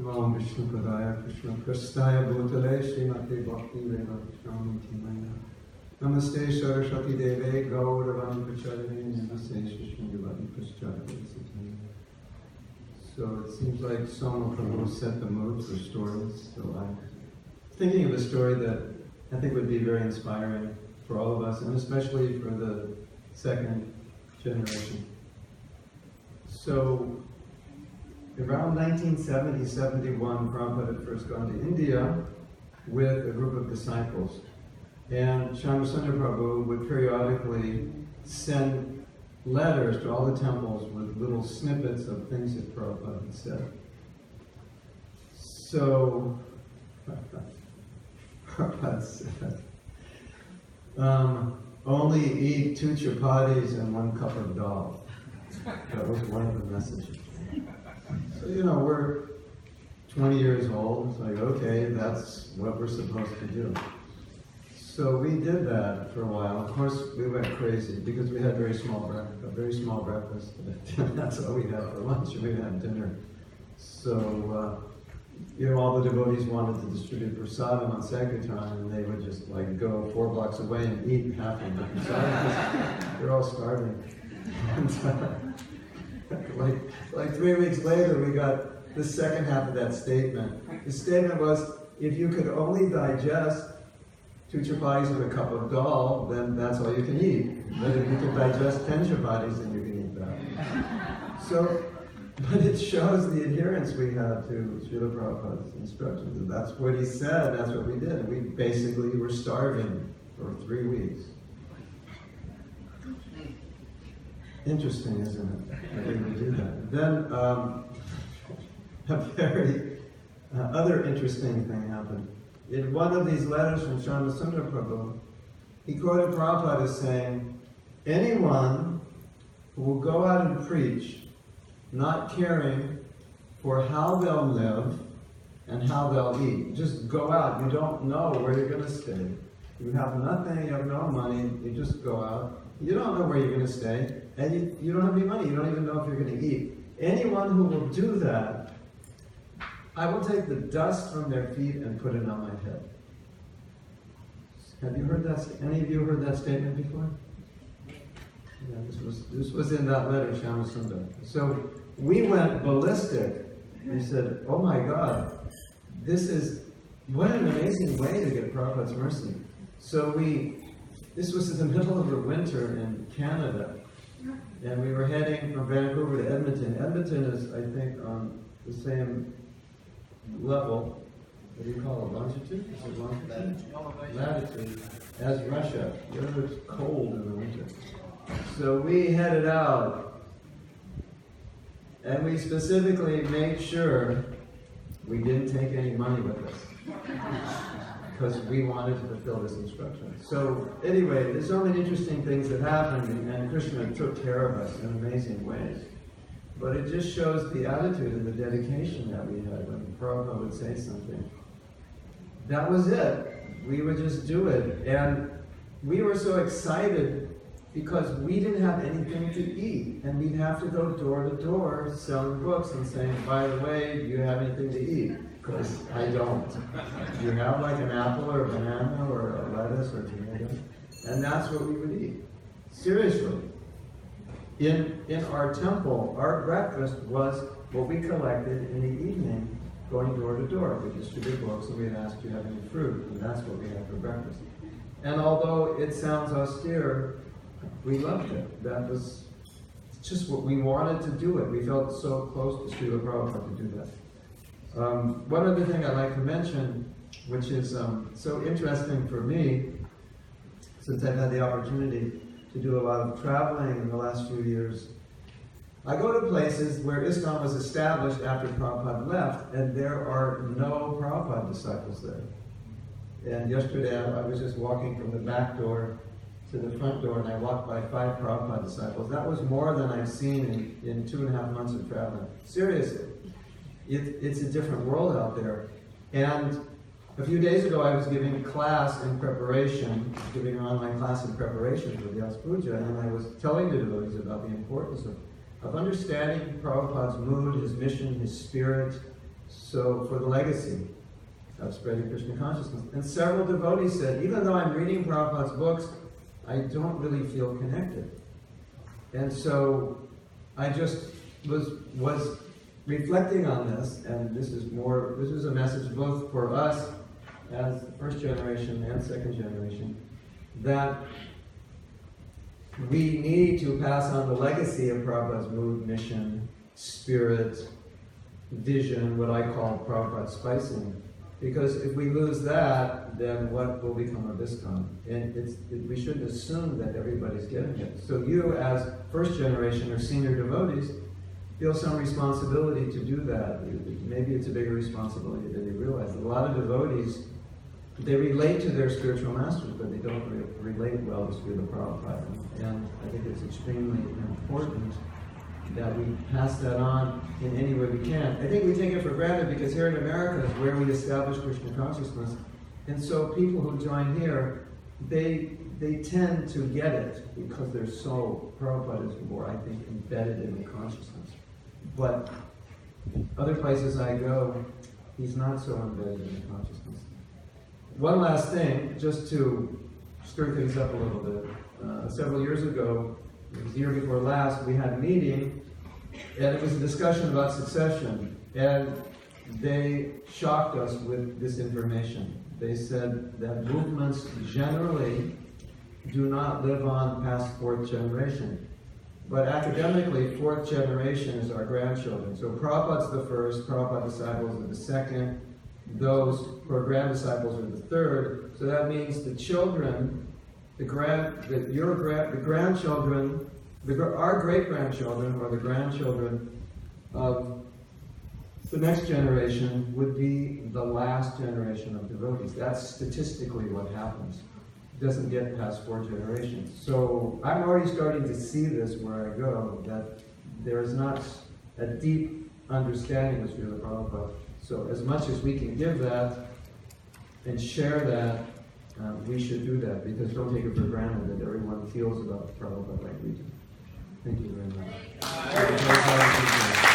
Om Vishnu Padaya Krishna Prasthaya Bhutale Srimati Bhaktivedanta Swami Timaya Namaste Saraswati Deve Gauravan Pracharane Namaste Shishma Yuvadi Prascharya. So it seems like Soma Prabhu set the mood for stories. So I'm thinking of a story that I think would be very inspiring for all of us, and especially for the second generation. So around 1970-71, Prabhupada had first gone to India with a group of disciples. And Shyamsundar Prabhu would periodically send letters to all the temples with little snippets of things that Prabhupada had said. So, Prabhupada said, only eat 2 chapatis and 1 cup of dal. That was one of the messages. So, we're 20 years old. It's like, okay, that's what we're supposed to do. So we did that for a while. Of course, we went crazy because we had a very small breakfast. That's all we had for lunch, and we didn't have dinner. So, all the devotees wanted to distribute prasadam on Sankirtan, and they would just go 4 blocks away and eat half of the prasadam because they're all starving. And, like 3 weeks later, we got the second half of that statement. The statement was, if you could only digest 2 chapatis and a cup of dal, then that's all you can eat. But if you can digest 10 chapatis, then you can eat that. So, but it shows the adherence we had to Srila Prabhupada's instructions. And that's what he said, that's what we did. We basically were starving for 3 weeks. Interesting, isn't it? That we would do that. Then, a very other interesting thing happened. In one of these letters from Shyamsundar Prabhu, he quoted Prabhupada as saying, anyone who will go out and preach, not caring for how they'll live and how they'll eat. Just go out. You don't know where you're going to stay. You have nothing, you have no money, you just go out. You don't know where you're going to stay, and you don't have any money. You don't even know if you're going to eat. Anyone who will do that, I will take the dust from their feet and put it on my head. Have you heard that? Any of you heard that statement before? Yeah, this was in that letter, Shyamsundar. So we went ballistic. We said, oh my God, what an amazing way to get Prabhupada's mercy. So this was in the middle of the winter in Canada, and we were heading from Vancouver to Edmonton. Edmonton is, I think, on the same level, what do you call it, longitude? Is it longitude? Latitude, as Russia, where it's cold in the winter. So we headed out, and we specifically made sure we didn't take any money with us, because we wanted to fulfill this instruction. So anyway, there's so many interesting things that happened, and Krishna took care of us in amazing ways. But it just shows the attitude and the dedication that we had when Prabhupada would say something. That was it. We would just do it. And we were so excited because we didn't have anything to eat. And we'd have to go door to door selling books and saying, by the way, do you have anything to eat? Because I don't. Do you have like an apple or a banana or a lettuce or tomato? And that's what we would eat. Seriously. In our temple, our breakfast was what we collected in the evening, going door to door. We distributed books and we'd ask, do you have any fruit? And that's what we had for breakfast. And although it sounds austere, we loved it. That was just what we wanted to do it. We felt so close to Srila Prabhupada to do that. One other thing I'd like to mention, which is so interesting for me, since I've had the opportunity to do a lot of traveling in the last few years. I go to places where ISKCON was established after Prabhupada left, and there are no Prabhupada disciples there. And yesterday I was just walking from the back door to the front door, and I walked by 5 Prabhupada disciples. That was more than I've seen in 2.5 months of traveling. Seriously. It's a different world out there. And a few days ago, I was giving an online class in preparation for Vyasapuja, and I was telling the devotees about the importance of understanding Prabhupada's mood, his mission, his spirit, So for the legacy of spreading Krishna consciousness. And several devotees said, even though I'm reading Prabhupada's books, I don't really feel connected. And so I just was reflecting on this, and this is a message both for us as first generation and second generation, that we need to pass on the legacy of Prabhupada's mood, mission, spirit, vision, what I call Prabhupada's spicing. Because if we lose that, then what will become of ISKCON? And we shouldn't assume that everybody's getting it. So you, as first generation or senior devotees, feel some responsibility to do that. Maybe it's a bigger responsibility than you realize. A lot of devotees, they relate to their spiritual masters, but they don't relate well to Srila Prabhupada. And I think it's extremely important that we pass that on in any way we can. I think we take it for granted because here in America is where we establish Krishna consciousness. And so people who join here, they tend to get it because they're so, Prabhupada is more, I think, embedded in the consciousness. But other places I go, he's not so embedded in the consciousness. One last thing, just to stir things up a little bit. Several years ago, it was the year before last, we had a meeting, and it was a discussion about succession. And they shocked us with this information. They said that movements generally do not live on past fourth generation. But academically, fourth generation is our grandchildren. So Prabhupada's the first, Prabhupada disciples are the second, those who are grand disciples are the third. So that means the children, our great-grandchildren or the grandchildren of the next generation would be the last generation of devotees. That's statistically what happens. It doesn't get past 4 generations. So I'm already starting to see this where I go, that there is not a deep understanding of Srila Prabhupada. So as much as we can give that and share that, we should do that, because don't take it for granted that everyone feels about Prabhupada like we do. Thank you very much.